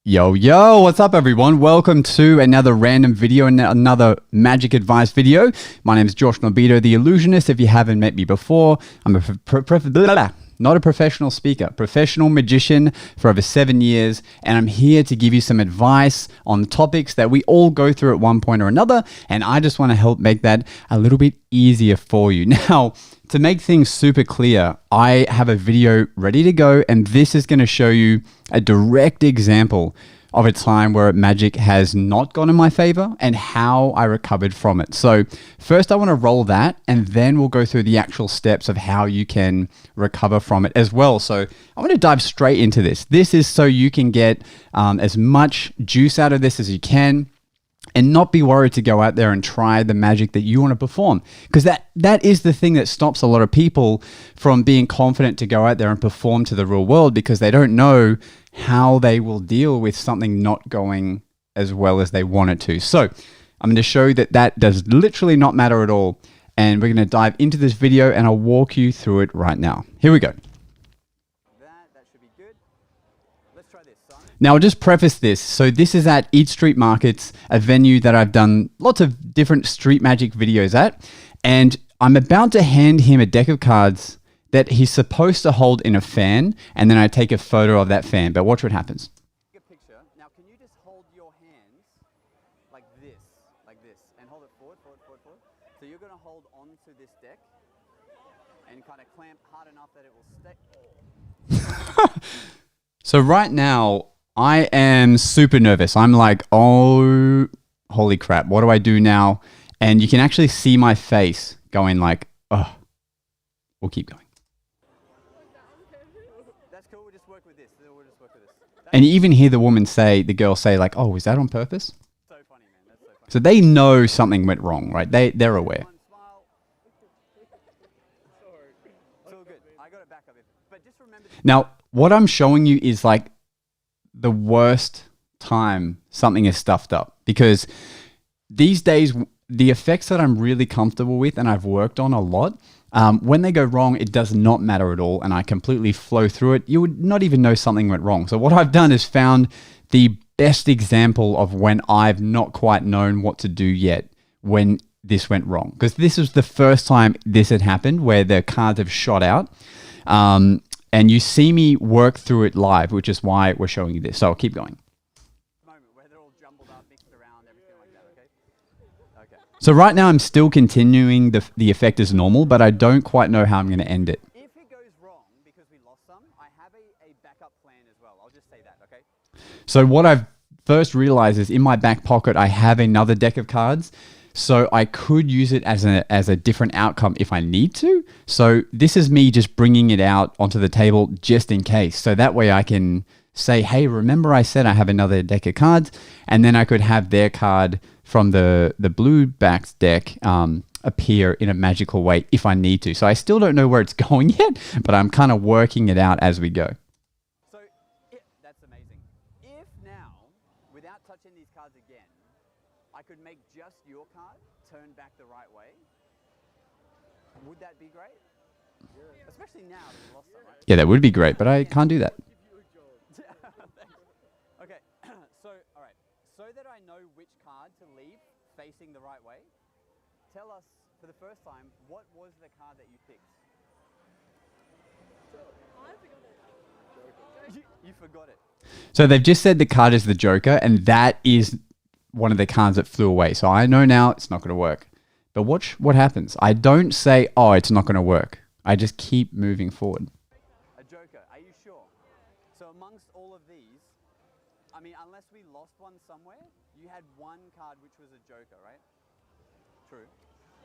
Yo, yo, what's up everyone? Welcome to another random video and another magic advice video. My name is Josh Norbito, the Illusionist. If you haven't met me before, I'm not a professional speaker, professional magician for over 7 years. And I'm here to give you some advice on topics that we all go through at one point or another. And I just want to help make that a little bit easier for you. Now, to make things super clear, I have a video ready to go, and this is going to show you a direct example of a time where magic has not gone in my favor and how I recovered from it. So first I want to roll that, and then we'll go through the actual steps of how you can recover from it as well. So I want to dive straight into this. This is so you can get as much juice out of this as you can, and not be worried to go out there and try the magic that you want to perform. Because that is the thing that stops a lot of people from being confident to go out there and perform to the real world, because they don't know how they will deal with something not going as well as they want it to. So I'm going to show you that does literally not matter at all. And we're going to dive into this video and I'll walk you through it right now. Here we go. That should be good. Let's try this, son. Now, I'll just preface this. So this is at Eat Street Markets, a venue that I've done lots of different street magic videos at. And I'm about to hand him a deck of cards that he's supposed to hold in a fan. And then I take a photo of that fan. But watch what happens. Take a picture. Now, can you just hold your hands like this, and hold it forward. So you're going to hold on to this deck and kind of clamp hard enough that it will stay. So right now, I am super nervous. I'm like, oh, holy crap, what do I do now? And you can actually see my face going like, oh, we'll keep going. That's cool. We'll just work with this. And you even hear the girl say like, oh, is that on purpose? So funny, man. That's so funny. So they know something went wrong, right? They're aware. One smile. It's all good. I got it back up. But just remember. Now, what I'm showing you is like the worst time something is stuffed up, because these days, the effects that I'm really comfortable with and I've worked on a lot, when they go wrong, it does not matter at all. And I completely flow through it. You would not even know something went wrong. So what I've done is found the best example of when I've not quite known what to do yet when this went wrong. Because this was the first time this had happened where the cards have shot out. And you see me work through it live, which is why we're showing you this. So I'll keep going. Moment where they're all jumbled up, mixed around, everything like that, okay? Okay. So right now I'm still continuing the effect as normal, but I don't quite know how I'm going to end it. If it goes wrong because we lost some, I have a backup plan as well. I'll just say that, okay? So what I've first realized is in my back pocket, I have another deck of cards. So I could use it as a different outcome if I need to. So this is me just bringing it out onto the table just in case. So that way I can say, hey, remember I said I have another deck of cards? And then I could have their card from the blue backed deck appear in a magical way if I need to. So I still don't know where it's going yet, but I'm kind of working it out as we go. So that's amazing. If now, without touching these cards again, I could make just your card turn back the right way, would that be great? Yeah. Especially now that we lost some, right? Yeah, that would be great, but I can't do that. Okay, so, all right. So that I know which card to leave facing the right way, tell us, for the first time, what was the card that you picked? I forgot it. You forgot it. So they've just said the card is the Joker, and that is one of the cards that flew away. So I know now it's not going to work. But watch what happens. I don't say, oh, it's not going to work. I just keep moving forward. A Joker, are you sure? So amongst all of these, I mean, unless we lost one somewhere, you had one card which was a Joker, right? True.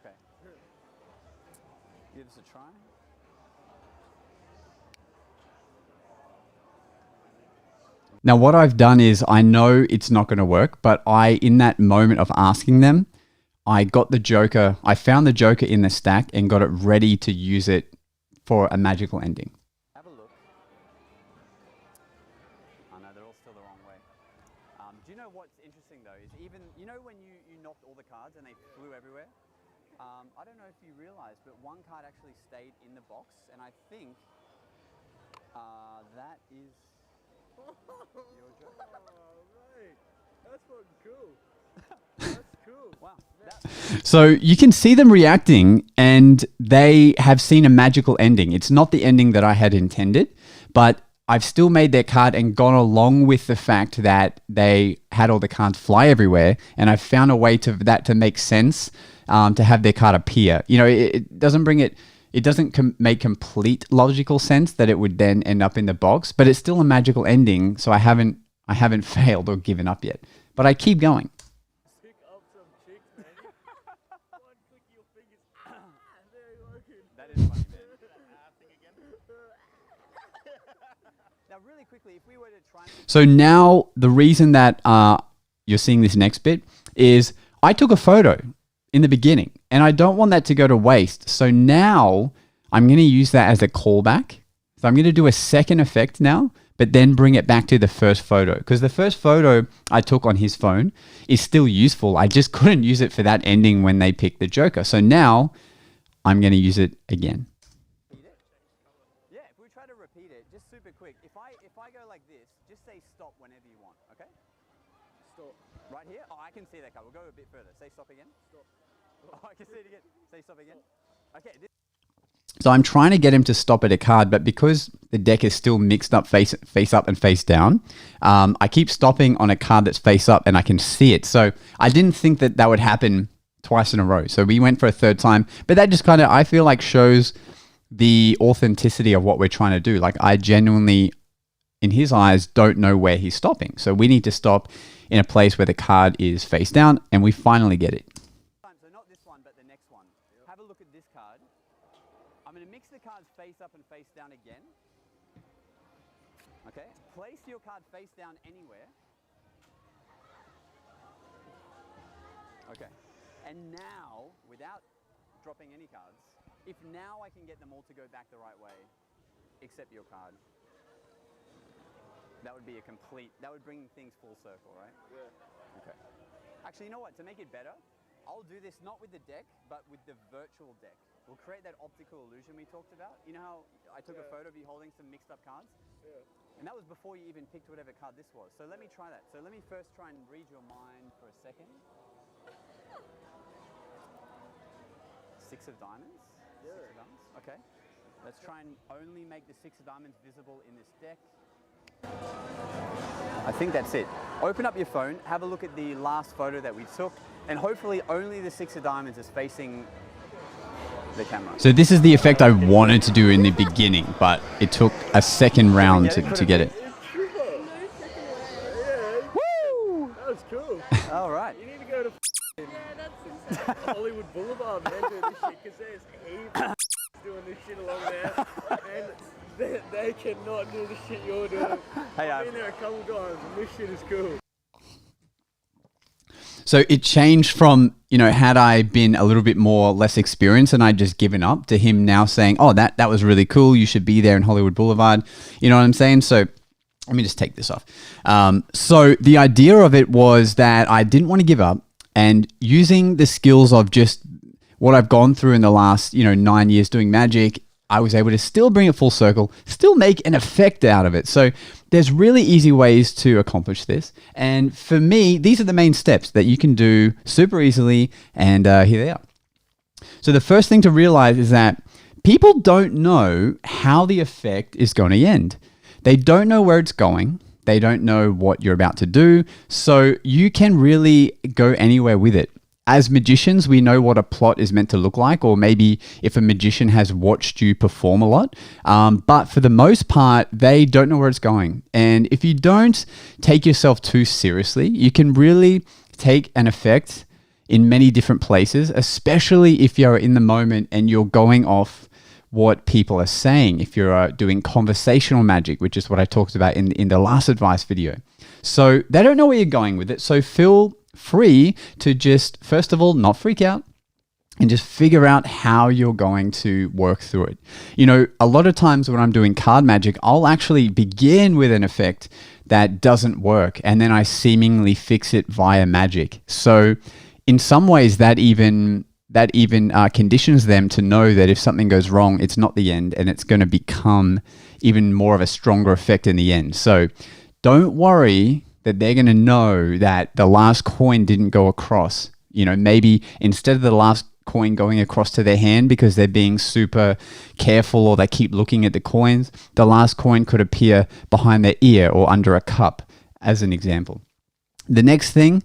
Okay. Give this a try. Now, what I've done is I know it's not going to work, but in that moment of asking them, I got the Joker. I found the Joker in the stack and got it ready to use it for a magical ending. Have a look. Oh no, they're all still the wrong way. Do you know what's interesting though? Is even, you know when you knocked all the cards and they flew everywhere? I don't know if you realized, but one card actually stayed in the box, and I think that is Mate, that's fucking cool. That's cool. Wow. So you can see them reacting, and they have seen a magical ending. It's not the ending that I had intended, but I've still made their card and gone along with the fact that they had all the cards fly everywhere, and I've found a way to that to make sense, to have their card appear. You know, it doesn't bring it. It doesn't make complete logical sense that it would then end up in the box, but it's still a magical ending. So I haven't failed or given up yet, but I keep going. Pick up some chicks, man. One click of your fingers. There you go. That is funny, man. Now, really quickly, if we were to try and... So now the reason that you're seeing this next bit is I took a photo in the beginning, and I don't want that to go to waste. So now I'm going to use that as a callback. So I'm going to do a second effect now, but then bring it back to the first photo, because the first photo I took on his phone is still useful. I just couldn't use it for that ending when they picked the Joker. So now I'm going to use it again. Yeah, if we try to repeat it, just super quick. If I go like this, just say stop whenever you want, okay? Stop. Right here? Oh, I can see that card. We'll go a bit further. Say stop again. Stop. Oh, I can see it again. Say stop again. Okay. So I'm trying to get him to stop at a card, but because the deck is still mixed up face up and face down, I keep stopping on a card that's face up and I can see it. So I didn't think that that would happen twice in a row. So we went for a third time, but that just kind of, I feel like, shows the authenticity of what we're trying to do. Like, I genuinely, in his eyes, don't know where he's stopping. So we need to stop in a place where the card is face down, and we finally get it. So not this one, but the next one. Have a look at this card. I'm going to mix the cards face up and face down again. Okay. Place your card face down anywhere. Okay. And now, without dropping any cards, if now I can get them all to go back the right way, except your card, that would be that would bring things full circle, right? Yeah. Okay. Actually, you know what? To make it better, I'll do this not with the deck, but with the virtual deck. We'll create that optical illusion we talked about. You know how I took a photo of you holding some mixed up cards? Yeah. And that was before you even picked whatever card this was. So let me try that. So let me first try and read your mind for a second. Six of diamonds? Yeah. Six of diamonds? Okay. Let's try and only make the six of diamonds visible in this deck. I think that's it. Open up your phone, have a look at the last photo that we took, and hopefully only the six of diamonds is facing the camera. So this is the effect I wanted to do in the beginning, but it took a second round to get it. Woo! That was cool. All right. You need to go to Yeah, that's insane. Hollywood Boulevard, man, doing this shit, because there's heaps of doing this shit along there, and they cannot do the shit you're doing. Hey, I've been there a couple times, and this shit is cool. So it changed from, you know, had I been a little bit more less experienced and I'd just given up, to him now saying, oh, that was really cool. You should be there in Hollywood Boulevard. You know what I'm saying? So let me just take this off. So the idea of it was that I didn't want to give up, and using the skills of just what I've gone through in the last, 9 years doing magic, I was able to still bring it full circle, still make an effect out of it. So there's really easy ways to accomplish this. And for me, these are the main steps that you can do super easily. And here they are. So the first thing to realize is that people don't know how the effect is going to end. They don't know where it's going. They don't know what you're about to do. So you can really go anywhere with it. As magicians, we know what a plot is meant to look like, or maybe if a magician has watched you perform a lot. But for the most part, they don't know where it's going. And if you don't take yourself too seriously, you can really take an effect in many different places, especially if you're in the moment and you're going off what people are saying, if you're doing conversational magic, which is what I talked about in the last advice video. So they don't know where you're going with it. So feel free to just, first of all, not freak out and just figure out how you're going to work through it. A lot of times when I'm doing card magic, I'll actually begin with an effect that doesn't work, and then I seemingly fix it via magic. So in some ways that even conditions them to know that if something goes wrong, it's not the end, and it's going to become even more of a stronger effect in the end. So don't worry that they're going to know that the last coin didn't go across. You know, maybe instead of the last coin going across to their hand because they're being super careful or they keep looking at the coins, the last coin could appear behind their ear or under a cup, as an example. The next thing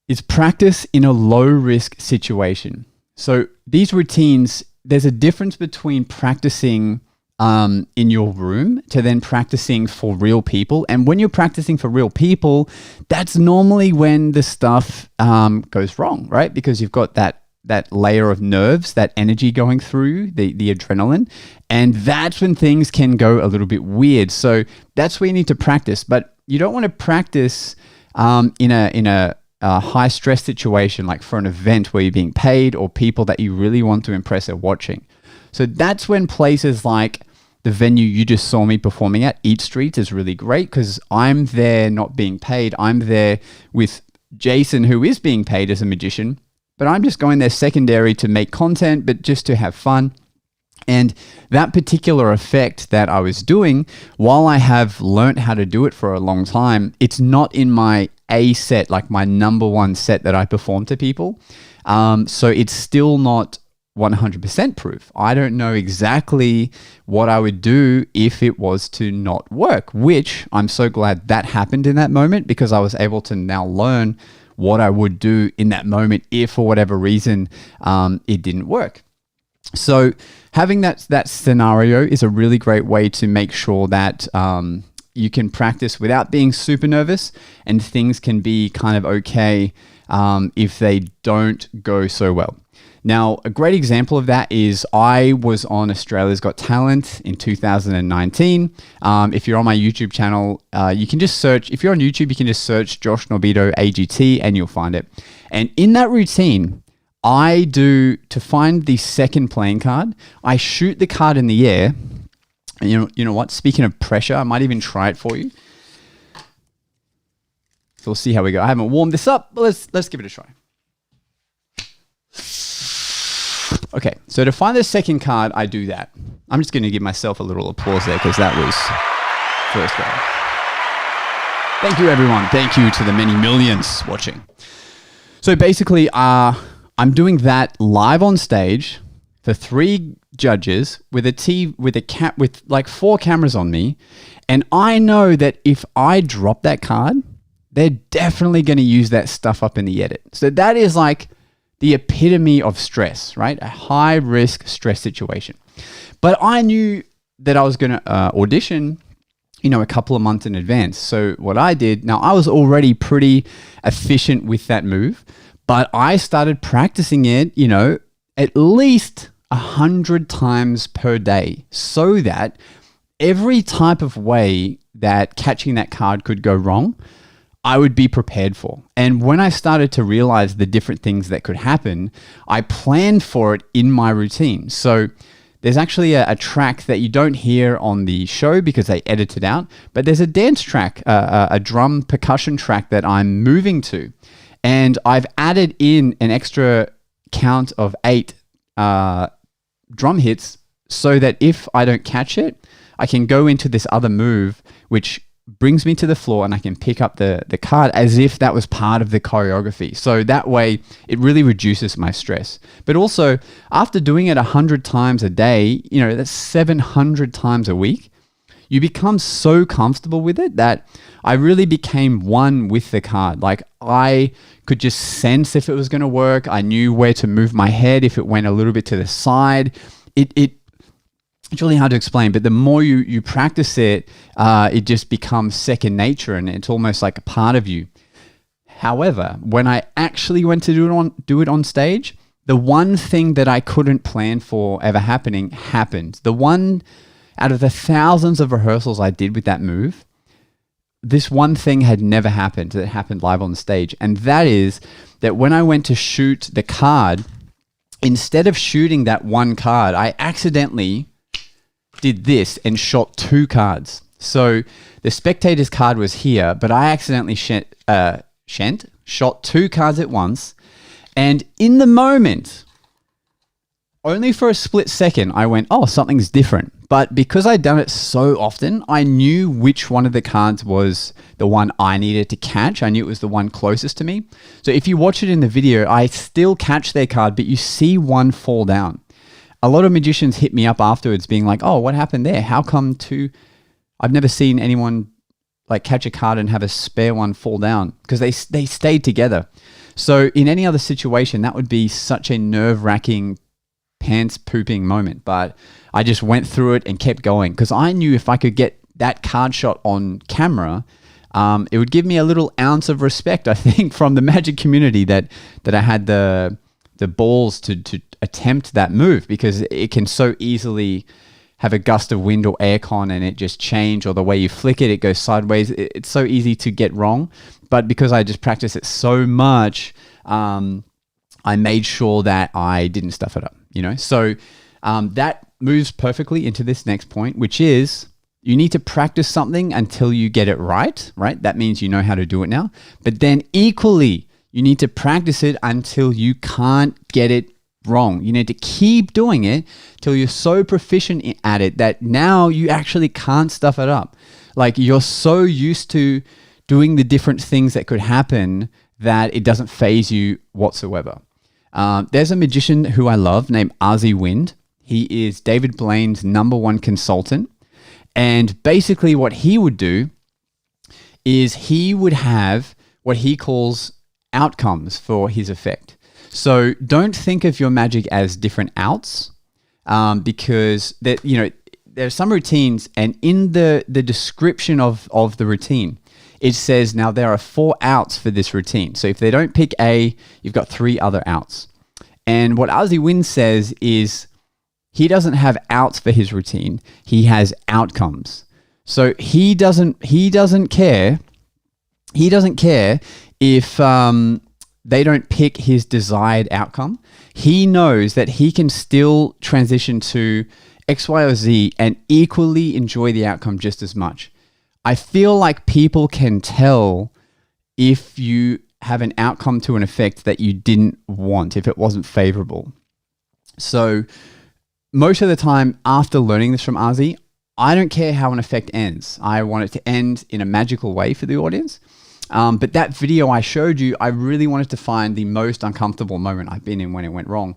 is practice in a low risk situation. So these routines, there's a difference between practicing in your room to then practicing for real people. And when you're practicing for real people, that's normally when the stuff goes wrong, right? Because you've got that layer of nerves, that energy going through, the adrenaline. And that's when things can go a little bit weird. So that's where you need to practice. But you don't want to practice in a high stress situation, like for an event where you're being paid or people that you really want to impress are watching. So that's when places like the venue you just saw me performing at, Eat Streets, is really great because I'm there not being paid. I'm there with Jason, who is being paid as a magician, but I'm just going there secondary to make content, but just to have fun. And that particular effect that I was doing, while I have learnt how to do it for a long time, it's not in my A set, like my number one set that I perform to people. So it's still not 100% proof. I don't know exactly what I would do if it was to not work, which I'm so glad that happened in that moment because I was able to now learn what I would do in that moment if for whatever reason it didn't work. So having that scenario is a really great way to make sure that you can practice without being super nervous and things can be kind of okay if they don't go so well. Now, a great example of that is I was on Australia's Got Talent in 2019. If you're on my YouTube channel, you can just search, if you're on YouTube, you can just search Josh Norbito AGT and you'll find it. And in that routine, I do, to find the second playing card, I shoot the card in the air. And you know what? Speaking of pressure, I might even try it for you. So we'll see how we go. I haven't warmed this up, but let's give it a try. Okay, so to find the second card, I do that. I'm just going to give myself a little applause there because that was first go. Thank you, everyone. Thank you to the many millions watching. So basically, I'm doing that live on stage for 3 judges with with like 4 cameras on me, and I know that if I drop that card, they're definitely going to use that stuff up in the edit. So that is like the epitome of stress, right? A high risk stress situation. But I knew that I was going to audition, a couple of months in advance. So what I did, now I was already pretty efficient with that move, but I started practicing it, at least 100 times per day so that every type of way that catching that card could go wrong, I would be prepared for. And when I started to realize the different things that could happen, I planned for it in my routine. So there's actually a track that you don't hear on the show because they edit it out, but there's a dance track, a drum percussion track that I'm moving to. And I've added in an extra count of 8 drum hits so that if I don't catch it, I can go into this other move, which brings me to the floor and I can pick up the card as if that was part of the choreography. So that way it really reduces my stress. But also after doing it 100 times a day, that's 700 times a week, you become so comfortable with it that I really became one with the card. Like I could just sense if it was going to work. I knew where to move my head if it went a little bit to the side. It's really hard to explain, but the more you practice it, it just becomes second nature and it's almost like a part of you. However, when I actually went to do it on stage, the one thing that I couldn't plan for ever happening happened. The one out of the thousands of rehearsals I did with that move, this one thing had never happened that happened live on stage. And that is that when I went to shoot the card, instead of shooting that one card, I accidentally did this and shot 2 cards. So the spectator's card was here, but I accidentally shot 2 cards at once. And in the moment, only for a split second, I went, oh, something's different. But because I'd done it so often, I knew which one of the cards was the one I needed to catch. I knew it was the one closest to me. So if you watch it in the video, I still catch their card, but you see one fall down. A lot of magicians hit me up afterwards being like, oh, what happened there? How come two? I've never seen anyone like catch a card and have a spare one fall down, because they stayed together. So in any other situation, that would be such a nerve-wracking, pants-pooping moment. But I just went through it and kept going, because I knew if I could get that card shot on camera, it would give me a little ounce of respect, I think, from the magic community that I had the balls to attempt that move, because it can so easily have a gust of wind or aircon and it just change, or the way you flick it, it goes sideways. It's so easy to get wrong. But because I just practiced it so much, I made sure that I didn't stuff it up, So that moves perfectly into this next point, which is you need to practice something until you get it right? That means you know how to do it now. But then equally, you need to practice it until you can't get it wrong. You need to keep doing it till you're so proficient at it that now you actually can't stuff it up. Like, you're so used to doing the different things that could happen that it doesn't phase you whatsoever. There's a magician who I love named Ozzy Wind. He is David Blaine's #1 consultant. And basically what he would do is he would have what he calls outcomes for his effect. So don't think of your magic as different outs, because there's some routines, and in the description of the routine, it says, now there are 4 outs for this routine. So if they don't pick A, you've got 3 other outs. And what Ozzy Wynn says is he doesn't have outs for his routine. He has outcomes. So he doesn't care. He doesn't care if they don't pick his desired outcome. He knows that he can still transition to X, Y, or Z and equally enjoy the outcome just as much. I feel like people can tell if you have an outcome to an effect that you didn't want, if it wasn't favorable. So most of the time after learning this from Ozzy, I don't care how an effect ends. I want it to end in a magical way for the audience. But that video I showed you, I really wanted to find the most uncomfortable moment I've been in when it went wrong.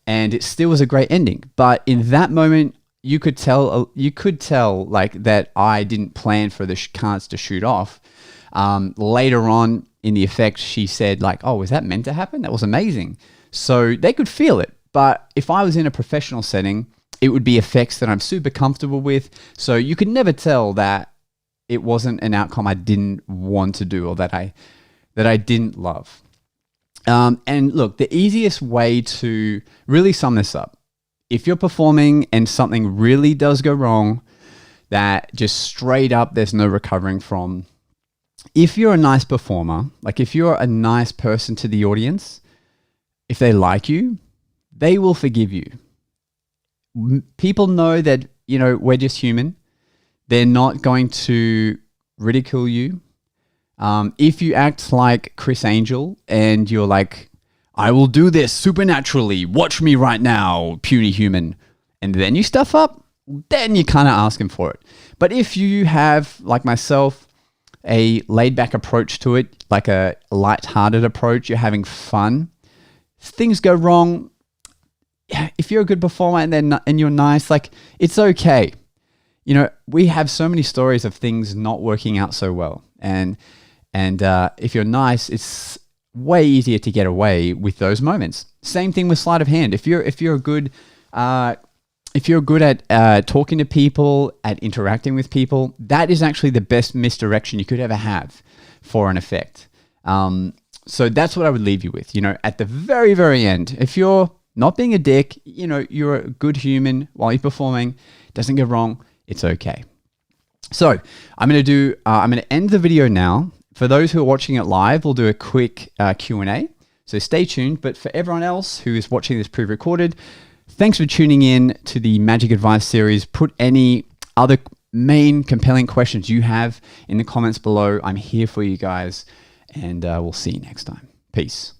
And it still was a great ending. But in that moment, you could tell like that I didn't plan for the cards to shoot off. Later on in the effect, she said like, oh, was that meant to happen? That was amazing. So they could feel it. But if I was in a professional setting, it would be effects that I'm super comfortable with. So you could never tell that it wasn't an outcome I didn't want to do, or that I didn't love. And look, the easiest way to really sum this up, if you're performing and something really does go wrong, that just straight up there's no recovering from, if you're a nice performer, like if you're a nice person to the audience, if they like you, they will forgive you. People know that, we're just human. They're not going to ridicule you. If you act like Chris Angel and you're like, I will do this supernaturally, watch me right now, puny human, and then you stuff up, then you're kind of asking for it. But if you have, like myself, a laid-back approach to it, like a light-hearted approach, you're having fun, things go wrong, if you're a good performer and you're nice, like, it's okay. We have so many stories of things not working out so well. And if you're nice, it's way easier to get away with those moments. Same thing with sleight of hand. If you're good at talking to people, at interacting with people, that is actually the best misdirection you could ever have for an effect. So that's what I would leave you with. At the very, very end, if you're not being a dick, you're a good human while you're performing, it doesn't go wrong, it's okay. So I'm going to end the video now. For those who are watching it live, we'll do a quick Q&A. So stay tuned. But for everyone else who is watching this pre-recorded, thanks for tuning in to the Magic Advice series. Put any other main compelling questions you have in the comments below. I'm here for you guys, and we'll see you next time. Peace.